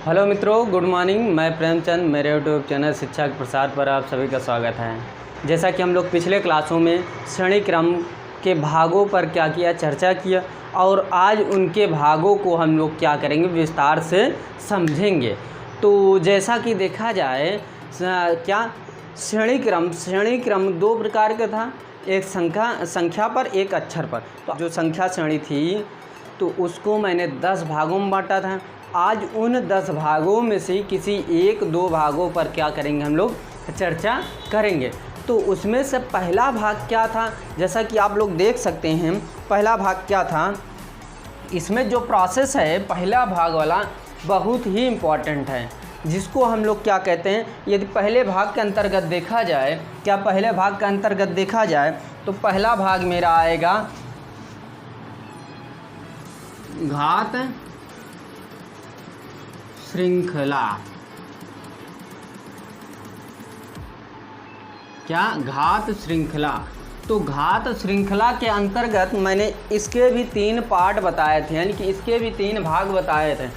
Hello मित्रों, good morning. मैं प्रेमचंद, मेरे यूट्यूब चैनल शिक्षा के प्रसार पर आप सभी का स्वागत है। जैसा कि हम लोग पिछले क्लासों में श्रेणी क्रम के भागों पर क्या किया, चर्चा किया, और आज उनके भागों को हम लोग क्या करेंगे, विस्तार से समझेंगे। तो जैसा कि देखा जाए क्या श्रेणी क्रम दो प्रकार का था, एक संख्या पर, एक अक्षर पर। तो जो संख्या श्रेणी थी तो उसको मैंने 10 भागों में बांटा था। आज उन 10 भागों में से किसी एक दो भागों पर क्या करेंगे, हम लोग चर्चा करेंगे। तो उसमें से पहला भाग क्या था, जैसा कि आप लोग देख सकते हैं, पहला भाग क्या था। इसमें जो प्रोसेस है पहला भाग वाला बहुत ही इम्पॉर्टेंट है, जिसको हम लोग क्या कहते हैं, यदि पहले भाग के अंतर्गत देखा जाए, पहले भाग के अंतर्गत देखा जाए तो पहला भाग मेरा आएगा घात श्रृंखला। घात श्रृंखला। तो घात श्रृंखला के अंतर्गत मैंने इसके भी 3 पार्ट बताए थे, यानी कि इसके भी 3 भाग बताए थे।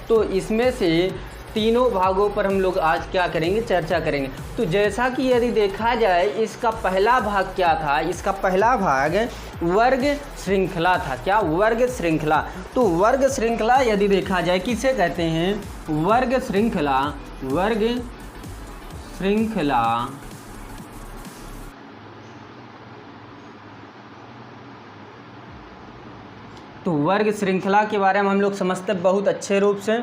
तो इसमें से तीनों भागों पर हम लोग आज क्या करेंगे, चर्चा करेंगे। तो जैसा कि यदि देखा जाए, इसका पहला भाग क्या था, इसका पहला भाग वर्ग श्रृंखला था। वर्ग श्रृंखला। तो वर्ग श्रृंखला यदि देखा जाए किसे कहते हैं, वर्ग श्रृंखला। तो वर्ग श्रृंखला के बारे में हम लोग समझते हैं बहुत अच्छे रूप से।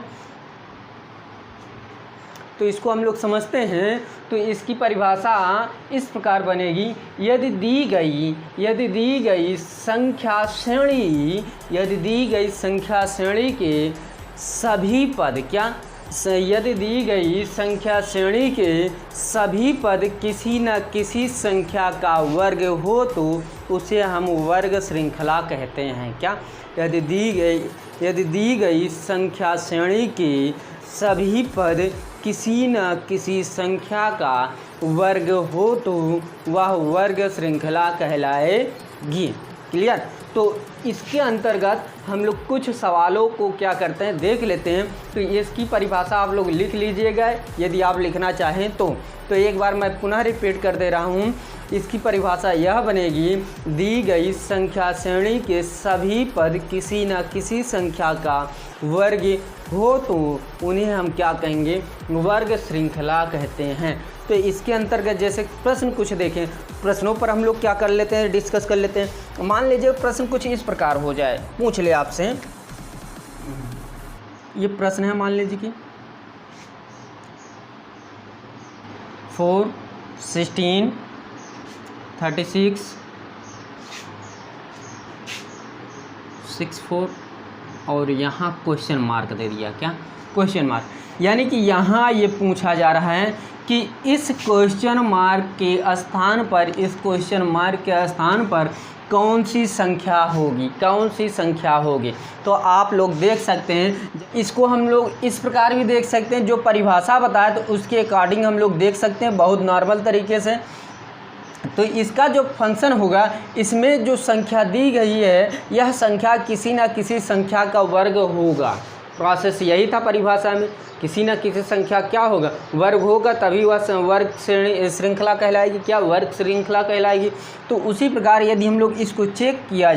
तो इसको हम लोग समझते हैं। तो इसकी परिभाषा इस प्रकार बनेगी, यदि दी गई संख्या श्रेणी के सभी पद यदि दी गई संख्या श्रेणी के सभी पद किसी न किसी संख्या का वर्ग हो तो उसे हम वर्ग श्रृंखला कहते हैं। यदि दी गई संख्या श्रेणी के सभी पद किसी न किसी संख्या का वर्ग हो तो वह वर्ग श्रृंखला कहलाएगी। क्लियर। तो इसके अंतर्गत हम लोग कुछ सवालों को क्या करते हैं, देख लेते हैं। तो इसकी परिभाषा आप लोग लिख लीजिएगा यदि आप लिखना चाहें तो एक बार मैं पुनः रिपीट कर दे रहा हूँ। इसकी परिभाषा यह बनेगी, दी गई संख्या श्रेणी के सभी पद किसी न किसी संख्या का वर्ग हो तो उन्हें हम क्या कहेंगे, वर्ग श्रृंखला कहते हैं। तो इसके अंतर्गत जैसे प्रश्न कुछ देखें, प्रश्नों पर हम लोग क्या कर लेते हैं, डिस्कस कर लेते हैं। मान लीजिए प्रश्न कुछ इस प्रकार हो जाए, पूछ ले आपसे, ये प्रश्न है, मान लीजिए कि 4, 16, 36, 64 और यहाँ क्वेश्चन मार्क दे दिया। क्वेश्चन मार्क, यानी कि यहाँ ये पूछा जा रहा है कि इस क्वेश्चन मार्क के स्थान पर कौन सी संख्या होगी। तो आप लोग देख सकते हैं, इसको हम लोग इस प्रकार भी देख सकते हैं, जो परिभाषा बताए तो उसके अकॉर्डिंग हम लोग देख सकते हैं बहुत नॉर्मल तरीके से। तो इसका जो फंक्शन होगा, इसमें जो संख्या दी गई है यह संख्या किसी न किसी संख्या का वर्ग होगा। प्रोसेस यही था परिभाषा में, किसी न किसी संख्या क्या होगा, वर्ग होगा, तभी वह वर्ग श्रृंखला कहलाएगी। वर्ग श्रृंखला कहलाएगी। तो उसी प्रकार यदि हम लोग इसको चेक किया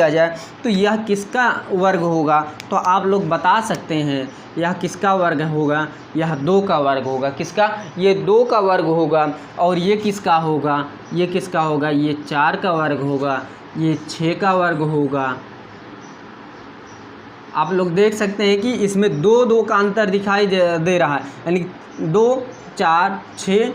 जाए, तो यह किसका वर्ग होगा, तो आप लोग बता सकते हैं यह किसका वर्ग होगा, यह 2 का वर्ग होगा। किसका, ये 2 का वर्ग होगा। और ये किसका होगा, ये 4 का वर्ग होगा, ये 6 का वर्ग होगा। आप लोग देख सकते हैं कि इसमें 2 का अंतर दिखाई दे रहा है, यानी 2, 4, 6।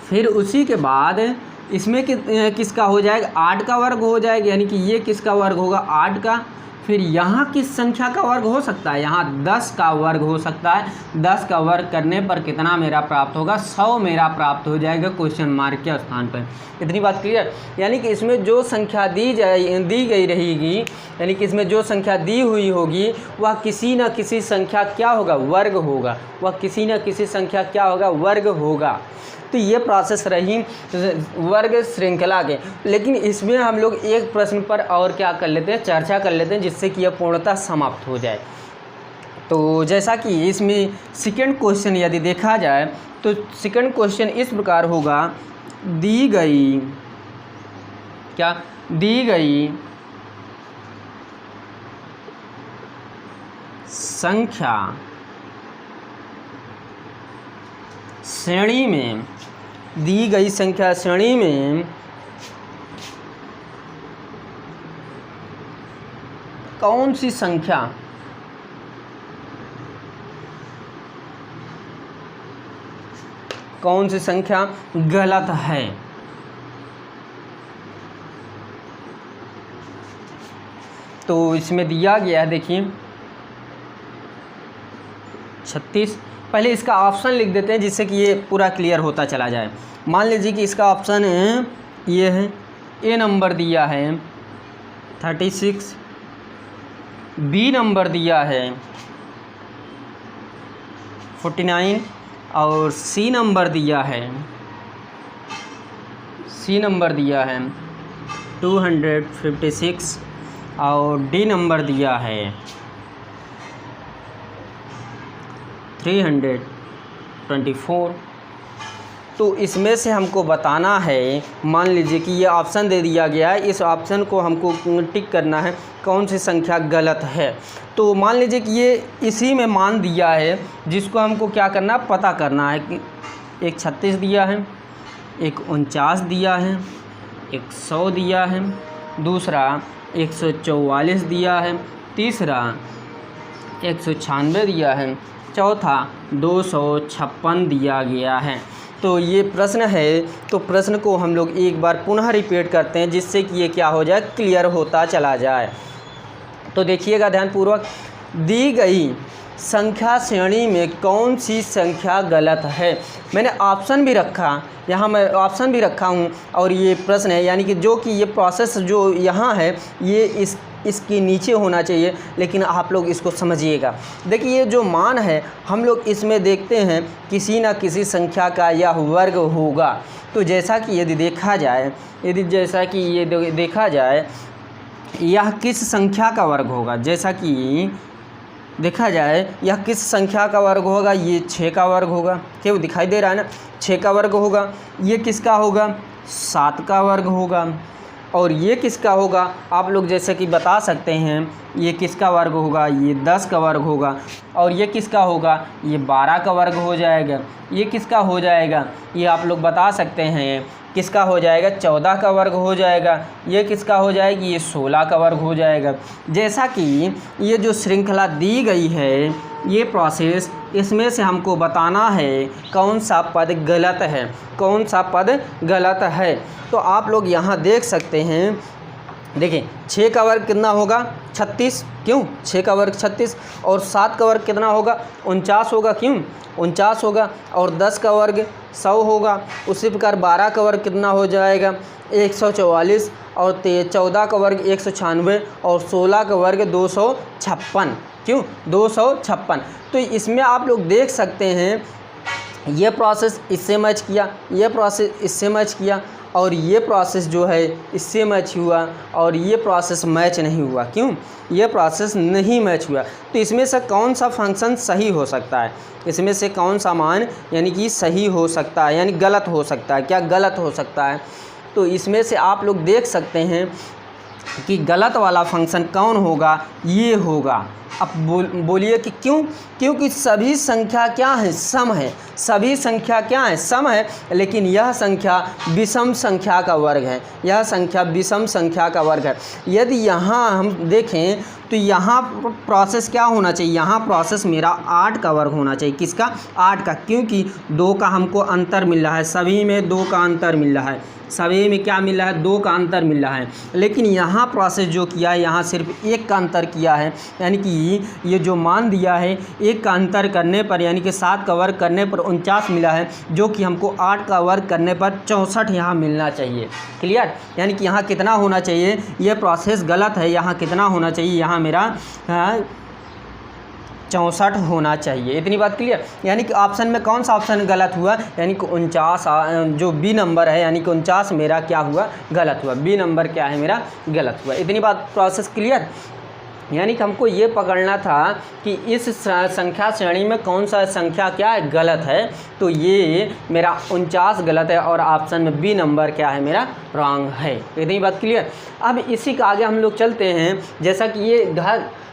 फिर उसी के बाद इसमें किसका हो जाएगा, 8 का वर्ग हो जाएगा, यानी कि ये किसका वर्ग होगा, 8 का। फिर यहाँ किस संख्या का वर्ग हो सकता है, यहाँ 10 का वर्ग हो सकता है। 10 का वर्ग करने पर कितना मेरा प्राप्त होगा, 100 मेरा प्राप्त हो जाएगा क्वेश्चन मार्क के स्थान पर। इतनी बात क्लियर। यानी कि इसमें जो संख्या दी गई रहेगी, यानी कि इसमें जो संख्या दी हुई होगी वह किसी न किसी संख्या क्या होगा, वर्ग होगा। वर्ग होगा। तो ये प्रोसेस रही वर्ग श्रृंखला के। लेकिन इसमें हम लोग एक प्रश्न पर और क्या कर लेते हैं, चर्चा कर लेते हैं, जिससे कि यह पूर्णतः समाप्त हो जाए। तो जैसा कि इसमें सेकंड क्वेश्चन यदि देखा जाए तो सेकंड क्वेश्चन इस प्रकार होगा, दी गई संख्या श्रेणी में, दी गई संख्या श्रेणी में कौन सी संख्या गलत है। तो इसमें दिया गया है, देखिए 36। पहले इसका ऑप्शन लिख देते हैं जिससे कि ये पूरा क्लियर होता चला जाए। मान लीजिए कि इसका ऑप्शन ये है, ए नंबर दिया है 36, बी नंबर दिया है 49 और सी नंबर दिया है 256 और डी नंबर दिया है 324। तो इसमें से हमको बताना है, मान लीजिए कि ये ऑप्शन दे दिया गया है, इस ऑप्शन को हमको टिक करना है कौन सी संख्या गलत है। तो मान लीजिए कि ये इसी में मान दिया है जिसको हमको क्या करना, पता करना है कि एक 36 दिया है, एक 49 दिया है, एक 100 दिया है, दूसरा 144 दिया है, तीसरा 196 दिया है, चौथा 256 दिया गया है। तो ये प्रश्न है, तो प्रश्न को हम लोग एक बार पुनः रिपीट करते हैं जिससे कि ये क्या हो जाए, क्लियर होता चला जाए। तो देखिएगा ध्यानपूर्वक, दी गई संख्या श्रेणी में कौन सी संख्या गलत है। मैंने ऑप्शन भी रखा, यहाँ मैं ऑप्शन भी रखा हूँ और ये प्रश्न है, यानी कि जो कि ये प्रोसेस जो यहाँ है ये इसके नीचे होना चाहिए, लेकिन आप लोग इसको समझिएगा। देखिए ये जो मान है हम लोग इसमें देखते हैं किसी न किसी संख्या का यह वर्ग होगा। तो जैसा कि यदि देखा जाए, यह किस संख्या का वर्ग होगा, जैसा कि देखा जाए यह किस संख्या का वर्ग होगा, ये 6 का वर्ग होगा, क्यों दिखाई दे रहा है ना, 6 का वर्ग होगा। ये किसका होगा, 7 का वर्ग होगा। और ये किसका होगा, आप लोग जैसे कि बता सकते हैं ये किसका वर्ग होगा, ये 10 का वर्ग होगा। और ये किसका होगा, ये 12 का वर्ग हो जाएगा। ये किसका हो जाएगा, ये आप लोग बता सकते हैं किसका हो जाएगा, 14 का वर्ग हो जाएगा। ये किसका हो जाएगी, ये 16 का वर्ग हो जाएगा। जैसा कि ये जो श्रृंखला दी गई है, ये प्रोसेस, इसमें से हमको बताना है कौन सा पद गलत है। तो आप लोग यहाँ देख सकते हैं, देखिए 6 का वर्ग कितना होगा, 36, क्यों 6 का वर्ग 36। और 7 का वर्ग कितना होगा, 49 होगा, क्यों 49 होगा। और 10 का वर्ग 100 होगा। उसी प्रकार 12 का वर्ग कितना हो जाएगा, 144। और 14 का वर्ग 196 और 16 का वर्ग 256, क्यों 256। तो इसमें आप लोग देख सकते हैं ये प्रोसेस इससे मैच किया, ये प्रोसेस इससे मैच किया, और ये प्रोसेस जो है इससे मैच हुआ, और ये प्रोसेस मैच नहीं हुआ। क्यों, ये प्रोसेस नहीं मैच हुआ। तो इसमें से कौन सा फंक्शन सही हो सकता है, इसमें से कौन सा मान यानी कि सही हो सकता है, यानी गलत हो सकता है, क्या गलत हो सकता है। तो इसमें से आप लोग देख सकते हैं कि गलत वाला फंक्शन कौन होगा, ये होगा। अब बोलिए कि क्यों, क्योंकि सभी संख्या क्या है, सम है। सभी संख्या क्या है, सम है। लेकिन यह संख्या विषम संख्या का वर्ग है, यह संख्या विषम संख्या का वर्ग है। यदि यहाँ हम देखें तो यहाँ प्रोसेस क्या होना चाहिए, यहाँ प्रोसेस मेरा 8 का वर्ग होना चाहिए। किसका, 8 का, क्योंकि 2 का हमको अंतर मिल रहा है, सभी में 2 का अंतर मिल रहा है, सभी में क्या मिल रहा है, 2 का अंतर मिल रहा है। लेकिन यहाँ प्रोसेस जो किया है, यहाँ सिर्फ 1 का अंतर किया है, यानी कि ये जो मान दिया है 1 का अंतर करने पर, यानी कि 7 का वर्ग करने पर 49 मिला है, जो कि हमको 8 का वर्ग करने पर 64 यहाँ मिलना चाहिए। क्लियर, यानी कि यहाँ कितना होना चाहिए, ये प्रोसेस गलत है। यहाँ कितना होना चाहिए, यहाँ मेरा 64 होना चाहिए। इतनी बात क्लियर। यानी कि ऑप्शन में कौन सा ऑप्शन गलत हुआ, यानी कि 49 जो बी नंबर है, यानी कि 49 मेरा क्या हुआ, गलत हुआ। बी नंबर क्या है मेरा, गलत हुआ। इतनी बात, प्रोसेस क्लियर। यानी कि हमको ये पकड़ना था कि इस संख्या श्रेणी में कौन सा संख्या क्या है गलत है। तो ये मेरा 49 गलत है और ऑप्शन में बी नंबर क्या है मेरा रॉन्ग है। इतनी बात क्लियर। अब इसी का आगे हम लोग चलते हैं। जैसा कि ये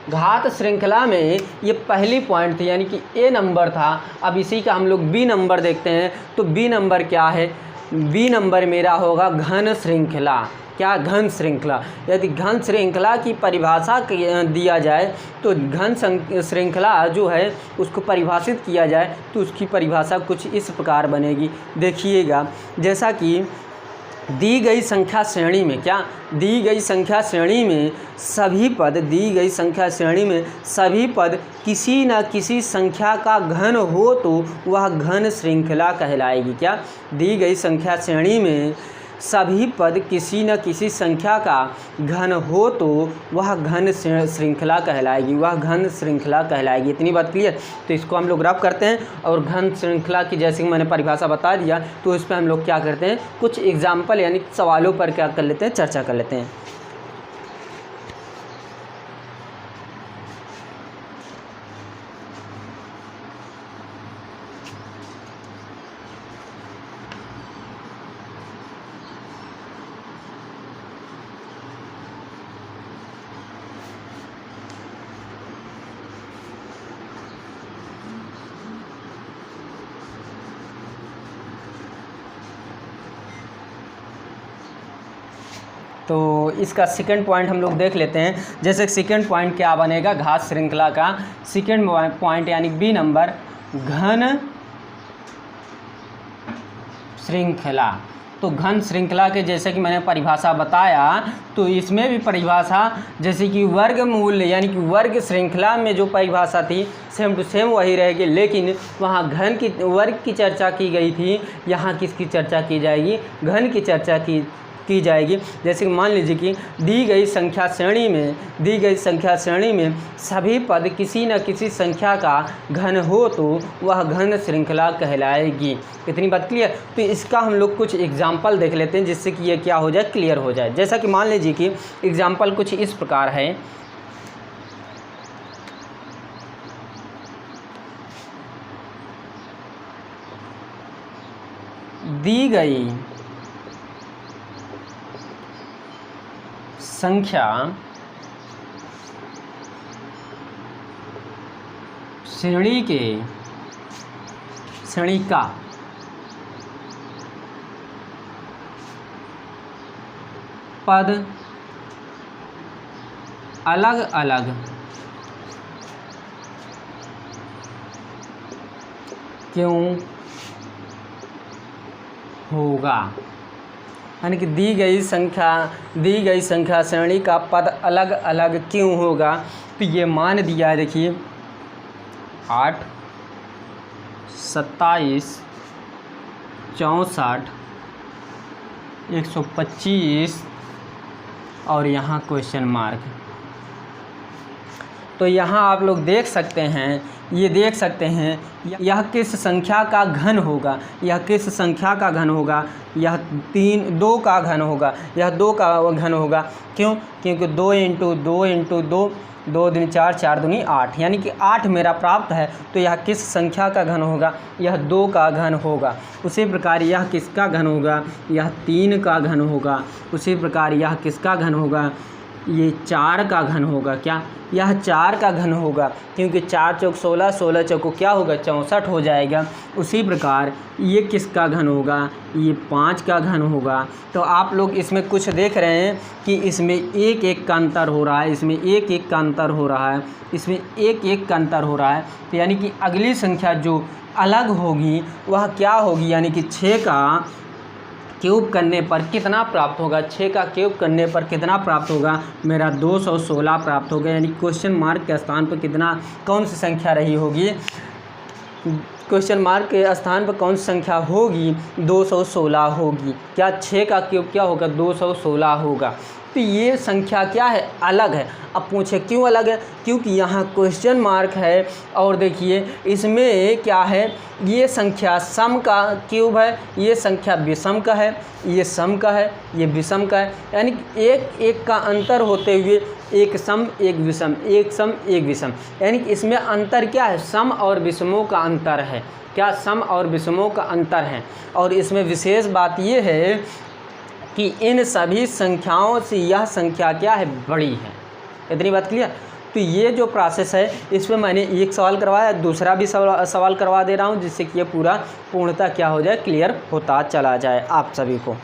घात श्रृंखला में ये पहली पॉइंट थी यानी कि ए नंबर था। अब इसी का हम लोग बी नंबर देखते हैं। तो बी नंबर क्या है, बी नंबर मेरा होगा घन श्रृंखला। क्या, घन श्रृंखला। यदि घन श्रृंखला की परिभाषा दिया जाए तो घन श्रृंखला जो है उसको परिभाषित किया जाए तो उसकी परिभाषा कुछ इस प्रकार बनेगी। देखिएगा, जैसा कि दी गई संख्या श्रेणी में, क्या, दी गई संख्या श्रेणी में सभी पद, दी गई संख्या श्रेणी में सभी पद किसी न किसी संख्या का घन हो तो वह घन श्रृंखला कहलाएगी। क्या, दी गई संख्या श्रेणी में सभी पद किसी न किसी संख्या का घन हो तो वह घन श्रृंखला कहलाएगी, वह घन श्रृंखला कहलाएगी। इतनी बात क्लियर। तो इसको हम लोग रब करते हैं और घन श्रृंखला की जैसे कि मैंने परिभाषा बता दिया तो इस पर हम लोग क्या करते हैं, कुछ एग्जाम्पल यानी सवालों पर क्या कर लेते हैं, चर्चा कर लेते हैं। तो इसका सेकंड पॉइंट हम लोग देख लेते हैं। जैसे सेकंड पॉइंट क्या बनेगा, घात श्रृंखला का सेकंड पॉइंट यानी बी नंबर घन श्रृंखला। तो घन श्रृंखला के जैसे कि मैंने परिभाषा बताया तो इसमें भी परिभाषा जैसे कि वर्गमूल यानी कि वर्ग श्रृंखला में जो परिभाषा थी सेम टू सेम वही रहेगी, लेकिन वहाँ घन की वर्ग की चर्चा की गई थी, यहाँ किसकी चर्चा की जाएगी, घन की चर्चा की जाएगी। जैसे कि मान लीजिए कि दी गई संख्या श्रेणी में, दी गई संख्या श्रेणी में सभी पद किसी न किसी संख्या का घन हो तो वह घन श्रृंखला कहलाएगी। इतनी बात क्लियर। तो इसका हम लोग कुछ एग्जाम्पल देख लेते हैं जिससे कि ये क्या हो जाए, क्लियर हो जाए। जैसा कि मान लीजिए कि एग्जाम्पल कुछ इस प्रकार है। दी गई संख्या श्रेणी का पद अलग अलग क्यों होगा, यानी कि दी गई संख्या श्रेणी का पद अलग अलग क्यों होगा। तो ये मान दिया है, देखिए 8, 27, 64, 125 और यहाँ क्वेश्चन मार्क। तो यहाँ आप लोग देख सकते हैं, ये देख सकते हैं यह किस संख्या का घन होगा, यह किस संख्या का घन होगा, यह 2 का घन होगा, यह 2 का घन होगा। क्यों? क्योंकि 2 × 2 × 2, 2 दूनी 4, 4 दूनी 8, यानी कि 8 मेरा प्राप्त है। तो यह किस संख्या का घन होगा, यह 2 का घन होगा। उसी प्रकार यह किसका घन होगा, यह 3 का घन होगा। उसी प्रकार यह किसका घन होगा, ये 4 का घन होगा। क्या? यह 4 का घन होगा, क्योंकि 4 चौक 16, 16 चौको क्या होगा, 64 हो जाएगा। उसी प्रकार ये किसका घन होगा, ये 5 का घन होगा। तो आप लोग इसमें कुछ देख रहे हैं कि इसमें 1 का अंतर हो रहा है, इसमें 1 का अंतर हो रहा है, इसमें 1 का अंतर हो रहा है। तो यानी कि अगली संख्या जो अलग होगी वह क्या होगी, यानी कि 6 का क्यूब करने पर कितना प्राप्त होगा, 6 का क्यूब करने पर कितना प्राप्त होगा, मेरा 216 प्राप्त होगा। यानी क्वेश्चन मार्क के स्थान पर कितना, कौन सी संख्या रही होगी, क्वेश्चन मार्क के स्थान पर कौन सी संख्या होगी, 216 होगी। क्या 6 का क्यूब क्या होगा, 216 होगा। तो ये संख्या क्या है, अलग है। अब पूछे क्यों अलग है, क्योंकि यहाँ क्वेश्चन मार्क है और देखिए इसमें क्या है, ये संख्या सम का क्यूब है, ये संख्या विषम का है, ये सम का है, ये विषम का है, यानी एक एक का अंतर होते हुए एक सम एक विषम, एक सम एक विषम, यानी कि इसमें अंतर क्या है, सम और विषमों का अंतर है। क्या, सम और विषमों का अंतर है। और इसमें विशेष बात ये है कि इन सभी संख्याओं से यह संख्या क्या है, बड़ी है। इतनी बात क्लियर। तो ये जो प्रोसेस है इसमें मैंने एक सवाल करवाया, दूसरा भी सवाल करवा दे रहा हूँ, जिससे कि ये पूरा पूर्णतः क्या हो जाए, क्लियर होता चला जाए आप सभी को।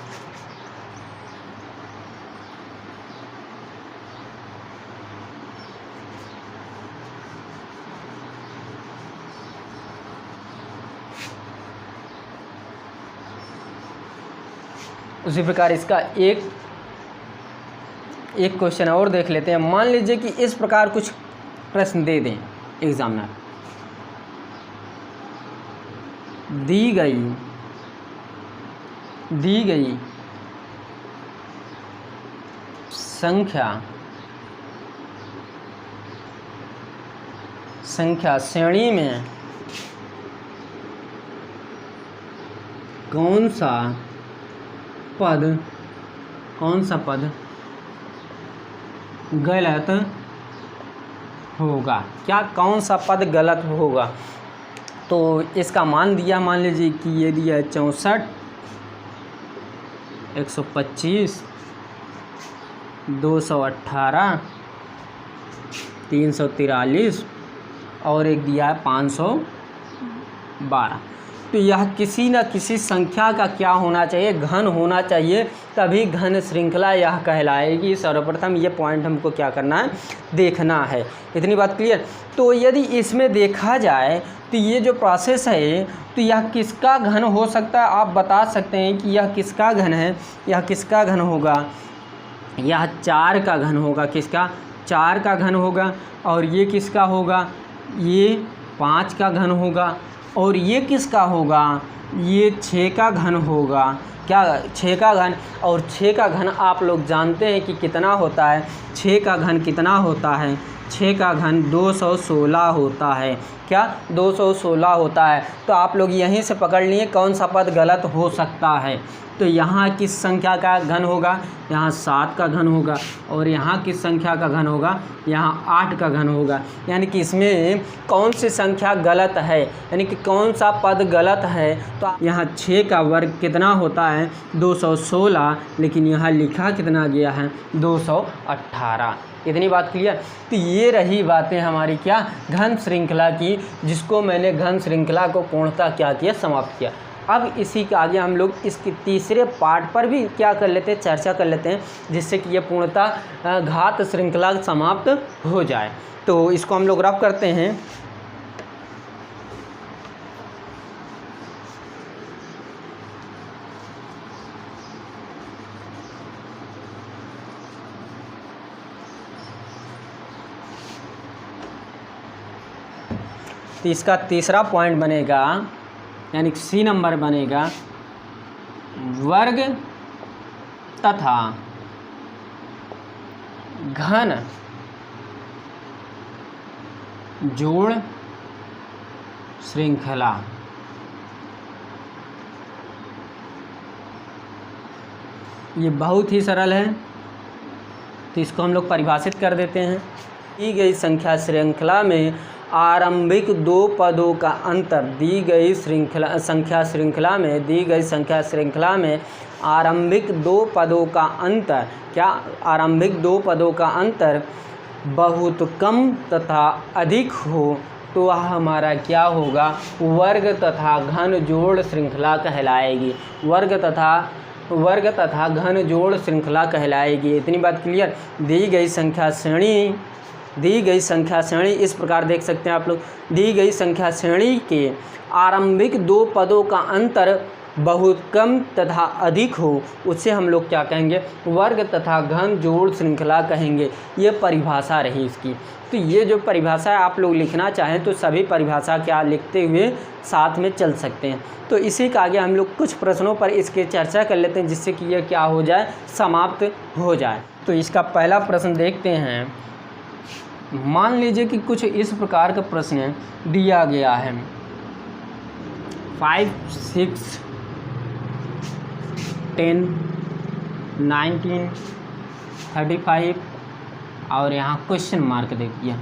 उसी प्रकार इसका एक क्वेश्चन और देख लेते हैं। मान लीजिए कि इस प्रकार कुछ प्रश्न दे दें एग्जामिनर, दी गई संख्या श्रेणी में कौन सा पद गलत होगा। क्या, कौन सा पद गलत होगा। तो इसका मान दिया, मान लीजिए कि ये दिया है 64, 125, 218, 343 और एक दिया है 512। तो यह किसी न किसी संख्या का क्या होना चाहिए, घन होना चाहिए, तभी घन श्रृंखला यह कहलाएगी। सर्वप्रथम ये पॉइंट हमको क्या करना है, देखना है। इतनी बात क्लियर। तो यदि इसमें देखा जाए तो ये जो प्रोसेस है, तो यह किसका घन हो सकता है, आप बता सकते हैं कि यह किसका घन है। यह किसका घन होगा, यह 4 का घन होगा। किसका, 4 का घन होगा। और ये किसका होगा, ये 5 का घन होगा। और ये किसका होगा, ये 6 का घन होगा। क्या, 6 का घन। और 6 का घन आप लोग जानते हैं कि कितना होता है, 6 का घन कितना होता है, 6 का घन 216 होता है। क्या, 216 होता है। तो आप लोग यहीं से पकड़ लिए कौन सा पद गलत हो सकता है। तो यहाँ किस संख्या का घन होगा, यहाँ 7 का घन होगा। और यहाँ किस संख्या का घन होगा, यहाँ 8 का घन होगा। यानी कि इसमें कौन सी संख्या गलत है, यानी कि कौन सा पद गलत है। तो यहाँ 6 का वर्ग कितना होता है, 216, लेकिन यहाँ लिखा कितना गया है, 218। इतनी बात क्लियर। तो ये रही बातें हमारी क्या, घन श्रृंखला की, जिसको मैंने घन श्रृंखला को पूर्णतः क्या किया, समाप्त किया। अब इसी के आगे हम लोग इसके तीसरे पार्ट पर भी क्या कर लेते हैं, चर्चा कर लेते हैं, जिससे कि ये पूर्णतः घात श्रृंखला समाप्त हो जाए। तो इसको हम लोग रफ करते हैं। तो इसका तीसरा पॉइंट बनेगा, यानी सी नंबर बनेगा, वर्ग तथा घन जोड़ श्रृंखला। ये बहुत ही सरल है, तो इसको हम लोग परिभाषित कर देते हैं। दी गई संख्या श्रृंखला में आरंभिक 2 पदों का अंतर, दी गई संख्या श्रृंखला में आरंभिक 2 पदों का अंतर, क्या, आरंभिक 2 पदों का अंतर बहुत कम तथा अधिक हो तो वह हमारा क्या होगा, वर्ग तथा घन जोड़ श्रृंखला कहलाएगी। वर्ग तथा घन जोड़ श्रृंखला कहलाएगी। इतनी बात क्लियर। दी गई संख्या श्रेणी इस प्रकार देख सकते हैं आप लोग, दी गई संख्या श्रेणी के आरंभिक 2 पदों का अंतर बहुत कम तथा अधिक हो, उससे हम लोग क्या कहेंगे, वर्ग तथा घन जोड़ श्रृंखला कहेंगे। ये परिभाषा रही इसकी। तो ये जो परिभाषा है आप लोग लिखना चाहें तो सभी परिभाषा क्या लिखते हुए साथ में चल सकते हैं। तो इसी के आगे हम लोग कुछ प्रश्नों पर इसके चर्चा कर लेते हैं, जिससे कि ये क्या हो जाए, समाप्त हो जाए। तो इसका पहला प्रश्न देखते हैं। मान लीजिए कि कुछ इस प्रकार का प्रश्न दिया गया है 5, 6, 10, 19, 35 और यहाँ क्वेश्चन मार्क देखिए,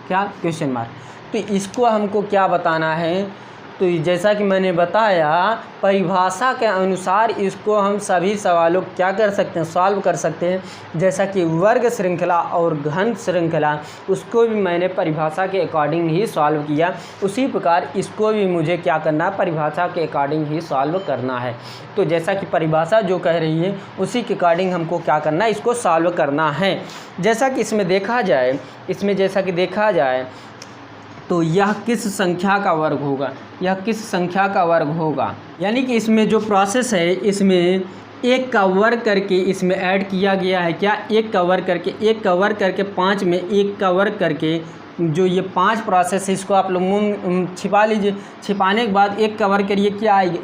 क्या क्वेश्चन मार्क। तो इसको हमको क्या बताना है, तो जैसा कि मैंने बताया परिभाषा के अनुसार इसको हम सभी सवालों क्या कर सकते हैं, सॉल्व कर सकते हैं। जैसा कि वर्ग श्रृंखला और घन श्रृंखला, उसको भी मैंने परिभाषा के अकॉर्डिंग ही सॉल्व किया, उसी प्रकार इसको भी मुझे क्या करना है, परिभाषा के अकॉर्डिंग ही सॉल्व करना है। तो जैसा कि परिभाषा जो कह रही है उसी के अकॉर्डिंग हमको क्या करना है, इसको सॉल्व करना है। जैसा कि इसमें देखा जाए तो यह किस संख्या का वर्ग होगा, यह किस संख्या का वर्ग होगा। यानी कि इसमें जो प्रोसेस है, इसमें 1 का वर्ग करके इसमें ऐड किया गया है, क्या 1 का वर्ग करके 5 में 1 का वर्ग करके, जो ये 5 प्रोसेस है इसको आप लोग छिपा लीजिए। छिपाने के बाद 1 का वर्ग करिए, क्या आएगी,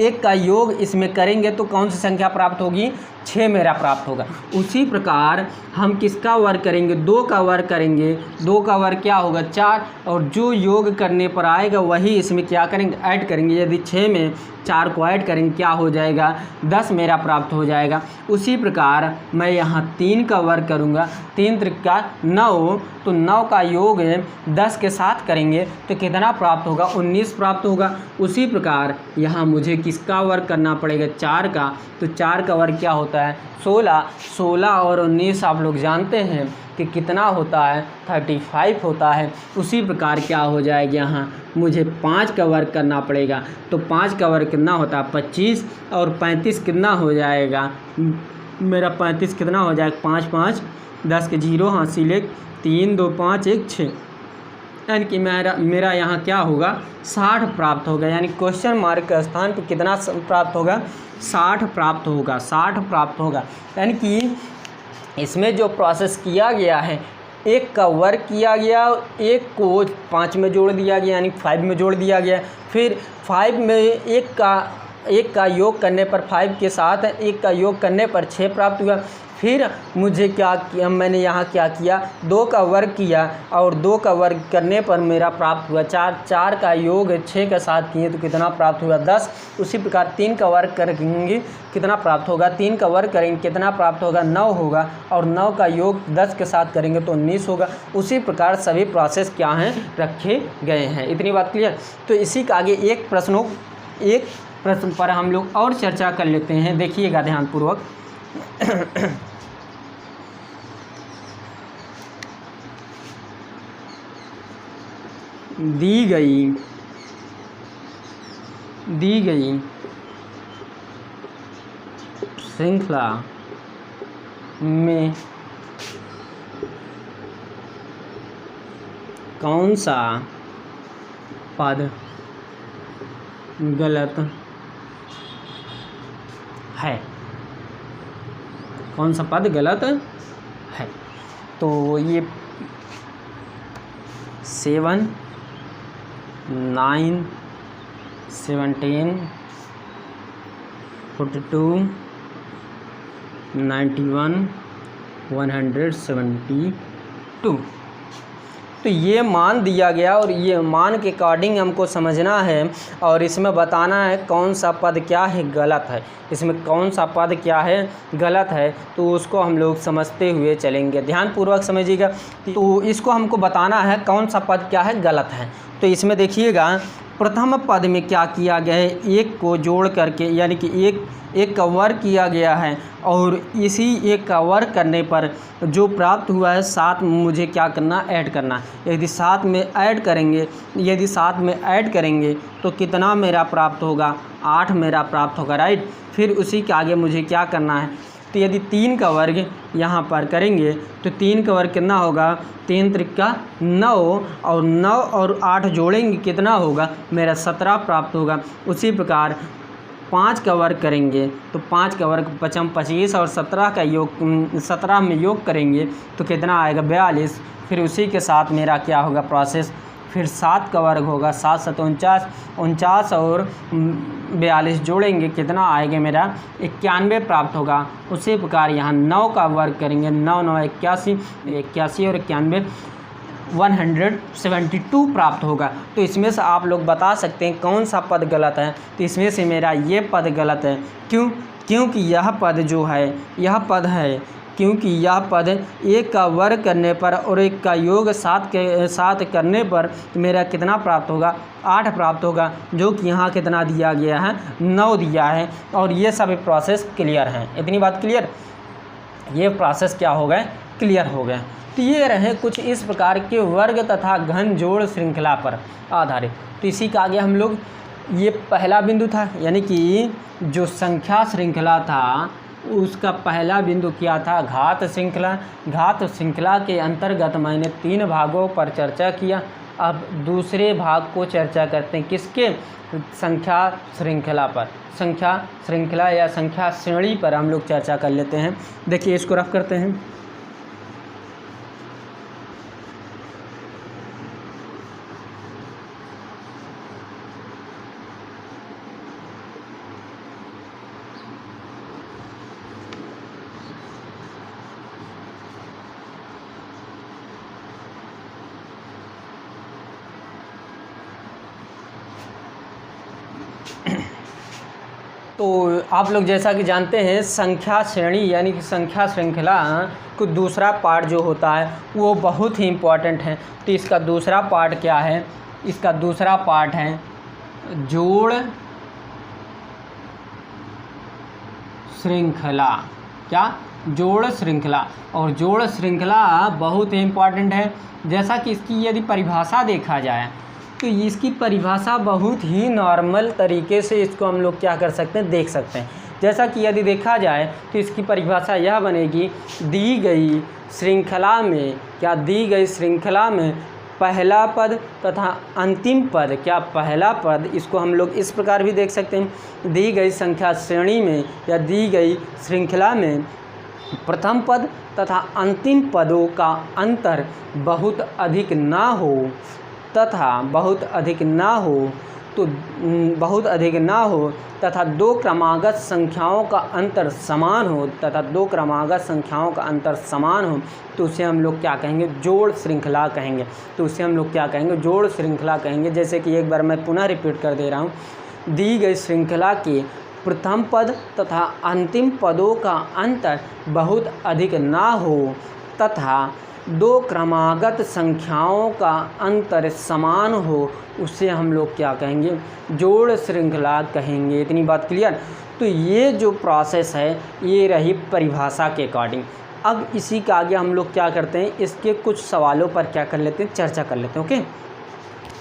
1 का योग इसमें करेंगे तो कौन सी संख्या प्राप्त होगी, 6 मेरा प्राप्त होगा। उसी प्रकार हम किसका वर्ग करेंगे, 2 का वर्ग करेंगे, 2 का वर्ग क्या होगा, 4, और जो योग करने पर आएगा वही इसमें क्या करेंगे, ऐड करेंगे। यदि 6 में 4 को ऐड करेंगे क्या हो जाएगा, 10 मेरा प्राप्त हो जाएगा। उसी प्रकार मैं यहाँ 3 का वर्ग करूँगा, 3 त्रिका 9, तो 9 का योग 10 के साथ करेंगे तो कितना प्राप्त होगा, 19 प्राप्त होगा। उसी प्रकार यहाँ मुझे किसका वर्ग करना पड़ेगा, 4 का, तो 4 का वर्ग क्या होता है, 16। 16 और 19 आप लोग जानते हैं कि कितना होता है, 35 होता है। उसी प्रकार क्या हो जाएगा, यहाँ मुझे 5 का वर्ग करना पड़ेगा, तो 5 का वर्ग कितना होता है, 25, और 35 कितना हो जाएगा मेरा, 35 कितना हो जाएगा, 5 5 10 के 0 हाँ सिलेक्ट, 3 2 5 1 6, यानी कि मेरा यहाँ क्या होगा, 60 प्राप्त होगा। यानी क्वेश्चन मार्क के स्थान पर कितना प्राप्त होगा, 60 प्राप्त होगा, 60 प्राप्त होगा। यानी कि इसमें जो प्रोसेस किया गया है, 1 का वर्ग किया गया, 1 को 5 में जोड़ दिया गया, यानी 5 में जोड़ दिया गया, फिर 5 में 1 का योग करने पर 5 के साथ 1 का योग करने पर 6 प्राप्त हुआ। फिर मुझे क्या किया, मैंने यहाँ क्या किया, 2 का वर्ग किया, और 2 का वर्ग करने पर मेरा प्राप्त हुआ 4, 4 का योग 6 के साथ किए तो कितना प्राप्त हुआ, 10। उसी प्रकार 3 का वर्ग करेंगे कितना प्राप्त होगा, 3 का वर्ग करेंगे कितना प्राप्त होगा, 9 होगा, और 9 का योग 10 के साथ करेंगे तो 19 होगा। उसी प्रकार सभी प्रोसेस क्या हैं, रखे गए हैं। इतनी बात क्लियर। तो इसी का आगे एक प्रश्न पर हम लोग और चर्चा कर लेते हैं, देखिएगा ध्यानपूर्वक। दी गई श्रृंखला में कौन सा पद गलत है, कौन सा पद गलत है। तो ये 7, 9, 17, 42, 91, 172, तो ये मान दिया गया, और ये मान के अकॉर्डिंग हमको समझना है, और इसमें बताना है कौन सा पद क्या है, गलत है। इसमें कौन सा पद क्या है, गलत है, तो उसको हम लोग समझते हुए चलेंगे, ध्यानपूर्वक समझिएगा। तो इसको हमको बताना है कौन सा पद क्या है, गलत है। तो इसमें देखिएगा प्रथम पद में क्या किया गया है, 1 को जोड़ करके, यानी कि एक का वर्ग किया गया है, और इसी 1 का वर्ग करने पर जो प्राप्त हुआ है 7 में मुझे क्या करना, ऐड करना। यदि 7 में ऐड करेंगे तो कितना मेरा प्राप्त होगा, 8 मेरा प्राप्त होगा, राइट। फिर उसी के आगे मुझे क्या करना है, तो यदि 3 का वर्ग यहाँ पर करेंगे तो 3 का वर्ग कितना होगा, 3 त्रिका 9, और 9 और 8 जोड़ेंगे कितना होगा, मेरा 17 प्राप्त होगा। उसी प्रकार 5 का वर्ग करेंगे तो 5 का वर्ग 5 25, और 17 का योग 17 में योग करेंगे तो कितना आएगा, 42। फिर उसी के साथ मेरा क्या होगा प्रोसेस, फिर 7 का वर्ग होगा, 7 7 49, 49 और 42 जोड़ेंगे कितना आएगा मेरा 91 प्राप्त होगा। उसी प्रकार यहाँ 9 का वर्ग करेंगे, 9 9 81, 81 और 91 172 प्राप्त होगा। तो इसमें से आप लोग बता सकते हैं कौन सा पद गलत है। तो इसमें से मेरा ये पद गलत है। क्यों? क्योंकि यह पद जो है यह पद है, क्योंकि यह पद 1 का वर्ग करने पर और 1 का योग 7 करने पर मेरा कितना प्राप्त होगा 8 प्राप्त होगा, जो कि यहाँ कितना दिया गया है 9 दिया है। और ये सभी प्रोसेस क्लियर हैं। इतनी बात क्लियर, ये प्रोसेस क्या हो गए क्लियर हो गए। तो ये रहे कुछ इस प्रकार के वर्ग तथा घन जोड़ श्रृंखला पर आधारित। तो इसी का आगे हम लोग, ये पहला बिंदु था, यानी कि जो संख्या श्रृंखला था उसका पहला बिंदु क्या था घात श्रृंखला। घात श्रृंखला के अंतर्गत मैंने 3 भागों पर चर्चा किया। अब दूसरे भाग को चर्चा करते हैं किसके, संख्या श्रृंखला पर। संख्या श्रृंखला या संख्या श्रेणी पर हम लोग चर्चा कर लेते हैं। देखिए इसको रफ करते हैं। तो आप लोग जैसा कि जानते हैं संख्या श्रेणी यानी कि संख्या श्रृंखला को दूसरा पार्ट जो होता है वो बहुत ही इम्पोर्टेंट है। तो इसका दूसरा पार्ट क्या है, इसका दूसरा पार्ट है जोड़ श्रृंखला। क्या? जोड़ श्रृंखला। और जोड़ श्रृंखला बहुत ही इम्पोर्टेंट है। जैसा कि इसकी यदि परिभाषा देखा जाए तो इसकी परिभाषा बहुत ही नॉर्मल तरीके से इसको हम लोग क्या कर सकते हैं देख सकते हैं। जैसा कि यदि देखा जाए तो इसकी परिभाषा यह बनेगी, दी गई श्रृंखला में, क्या दी गई श्रृंखला में पहला पद तथा अंतिम पद, क्या पहला पद, इसको हम लोग इस प्रकार भी देख सकते हैं, दी गई संख्या श्रेणी में या दी गई श्रृंखला में प्रथम पद तथा अंतिम पदों का अंतर बहुत अधिक ना हो तथा बहुत अधिक ना हो, तो बहुत अधिक ना हो तथा 2 क्रमागत संख्याओं का अंतर समान हो, तथा 2 क्रमागत संख्याओं का अंतर समान हो, तो उसे हम लोग क्या कहेंगे जोड़ श्रृंखला कहेंगे। तो उसे हम लोग क्या कहेंगे जोड़ श्रृंखला कहेंगे। जैसे कि एक बार मैं पुनः रिपीट कर दे रहा हूँ, दी गई श्रृंखला के प्रथम पद तथा अंतिम पदों का अंतर बहुत अधिक ना हो तथा 2 क्रमागत संख्याओं का अंतर समान हो, उसे हम लोग क्या कहेंगे जोड़ श्रृंखला कहेंगे। इतनी बात क्लियर। तो ये जो प्रोसेस है ये रही परिभाषा के अकॉर्डिंग। अब इसी का आगे हम लोग क्या करते हैं, इसके कुछ सवालों पर क्या कर लेते हैं चर्चा कर लेते हैं। ओके,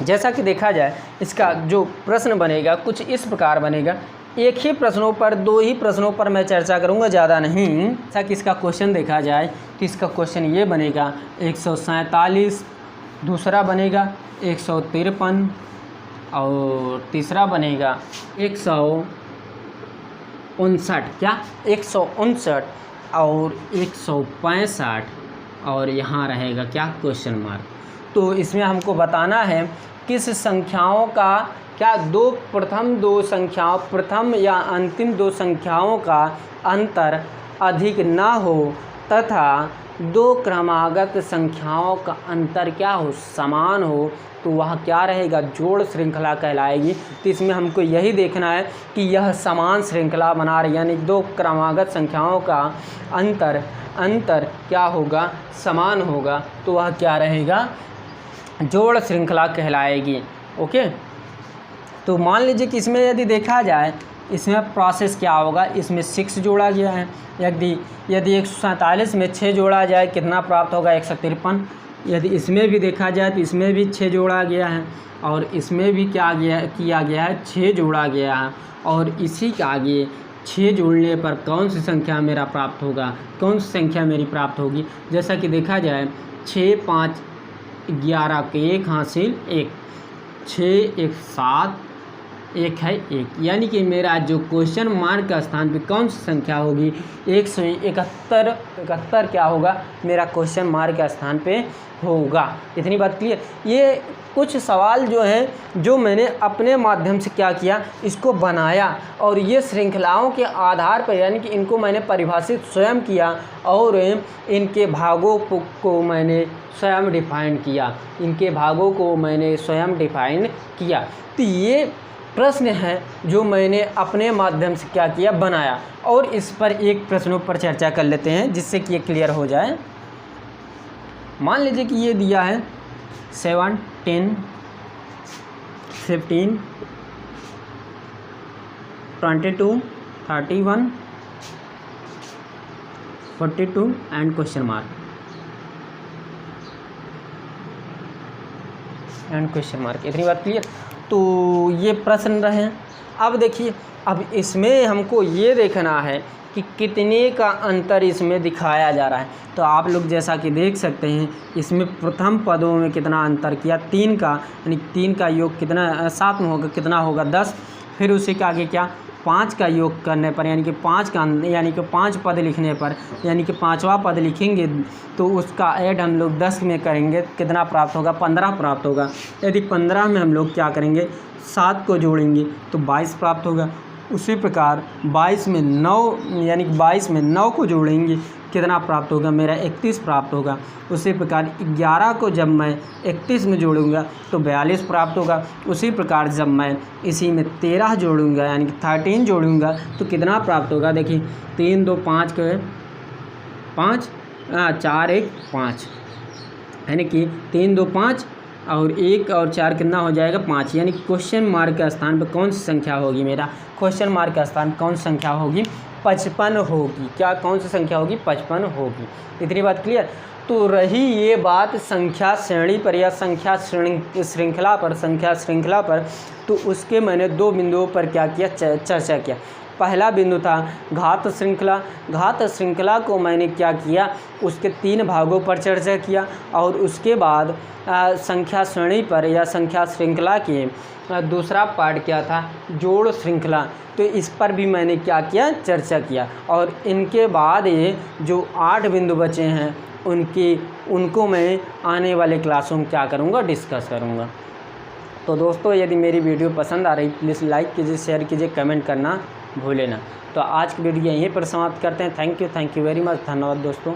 जैसा कि देखा जाए इसका जो प्रश्न बनेगा कुछ इस प्रकार बनेगा। एक ही प्रश्नों पर 2 ही प्रश्नों पर मैं चर्चा करूंगा, ज़्यादा नहीं। जैसा कि इसका क्वेश्चन देखा जाए तो इसका क्वेश्चन ये बनेगा 147, दूसरा बनेगा 153 और तीसरा बनेगा 159। क्या? 159 और 165 और यहाँ रहेगा क्या क्वेश्चन मार्क। तो इसमें हमको बताना है किस संख्याओं का क्या प्रथम या अंतिम 2 संख्याओं का अंतर अधिक ना हो तथा 2 क्रमागत संख्याओं का अंतर क्या हो समान हो, तो वह क्या रहेगा जोड़ श्रृंखला कहलाएगी। तो इसमें हमको यही देखना है कि यह समान श्रृंखला बना रही, यानी 2 क्रमागत संख्याओं का अंतर क्या होगा समान होगा, तो वह क्या रहेगा जोड़ श्रृंखला कहलाएगी। ओके, तो मान लीजिए कि इसमें यदि देखा जाए इसमें प्रोसेस क्या होगा, इसमें 6 जोड़ा गया है। यदि 147 में 6 जोड़ा जाए कितना प्राप्त होगा 153। यदि इसमें भी देखा जाए तो इसमें भी 6 जोड़ा गया है और इसमें भी किया गया है 6 जोड़ा गया है। और इसी के आगे 6 जोड़ने पर कौन सी संख्या मेरा प्राप्त होगा, कौन सी संख्या मेरी प्राप्त होगी। जैसा कि देखा जाए 6 5 11 के 1 हासिल 1, 6 1 7 एक है एक, यानी कि मेरा जो क्वेश्चन मार्क का स्थान पे कौन सी संख्या होगी 171 क्या होगा मेरा क्वेश्चन मार्क का स्थान पे होगा। इतनी बात क्लियर। ये कुछ सवाल जो हैं जो मैंने अपने माध्यम से क्या किया इसको बनाया और ये श्रृंखलाओं के आधार पर यानी कि इनको मैंने परिभाषित स्वयं किया और इनके भागों को मैंने स्वयं डिफाइन किया, इनके भागों को मैंने स्वयं डिफाइन किया। तो ये प्रश्न है जो मैंने अपने माध्यम से क्या किया बनाया और इस पर एक प्रश्नों पर चर्चा कर लेते हैं जिससे कि ये क्लियर हो जाए। मान लीजिए कि ये दिया है 7, 10, 15, 22, 31, 42 एंड क्वेश्चन मार्क इतनी बात क्लियर। तो ये प्रश्न रहे। अब देखिए, अब इसमें हमको ये देखना है कि कितने का अंतर इसमें दिखाया जा रहा है। तो आप लोग जैसा कि देख सकते हैं इसमें प्रथम पदों में कितना अंतर किया 3 का, यानी 3 का योग कितना 7 में होगा, कितना होगा 10। फिर उसी के आगे क्या 5 का योग करने पर यानी कि 5 पद लिखने पर यानी कि 5वां पद लिखेंगे तो उसका ऐड हम लोग 10 में करेंगे, कितना प्राप्त होगा 15 प्राप्त होगा। यदि 15 में हम लोग क्या करेंगे 7 को जोड़ेंगे तो 22 प्राप्त होगा। उसी प्रकार 22 में 9 यानी कि 22 में 9 को जोड़ेंगे कितना प्राप्त होगा मेरा 31 प्राप्त होगा। उसी प्रकार 11 को जब मैं 31 में जोड़ूंगा तो 42 प्राप्त होगा। उसी प्रकार जब मैं इसी में 13 जोड़ूंगा यानी कि 13 जोड़ूंगा तो कितना प्राप्त होगा। देखिए 3 2 5 के 5 4 1 5 यानी कि 3 2 5 और 1 और 4 कितना हो जाएगा 5, यानी क्वेश्चन मार्क के स्थान पर कौन सी संख्या होगी मेरा क्वेश्चन मार्क का स्थान कौन सी संख्या होगी 55 होगी। क्या कौन सी संख्या होगी 55 होगी। इतनी बात क्लियर। तो रही ये बात संख्या श्रेणी पर या संख्या श्रृंखला पर, तो उसके मैंने 2 बिंदुओं पर क्या किया चर्चा किया। पहला बिंदु था घात श्रृंखला को मैंने क्या किया उसके 3 भागों पर चर्चा किया और उसके बाद संख्या श्रेणी पर या संख्या श्रृंखला के दूसरा पार्ट क्या था जोड़ श्रृंखला, तो इस पर भी मैंने क्या किया चर्चा किया। और इनके बाद ये जो 8 बिंदु बचे हैं उनको मैं आने वाले क्लासों में क्या करूँगा डिस्कस करूँगा। तो दोस्तों यदि मेरी वीडियो पसंद आ रही प्लीज़ लाइक कीजिए, शेयर कीजिए, कमेंट करना भूलें ना। तो आज की वीडियो यहीं पर समाप्त करते हैं। Thank you very much. धन्यवाद दोस्तों।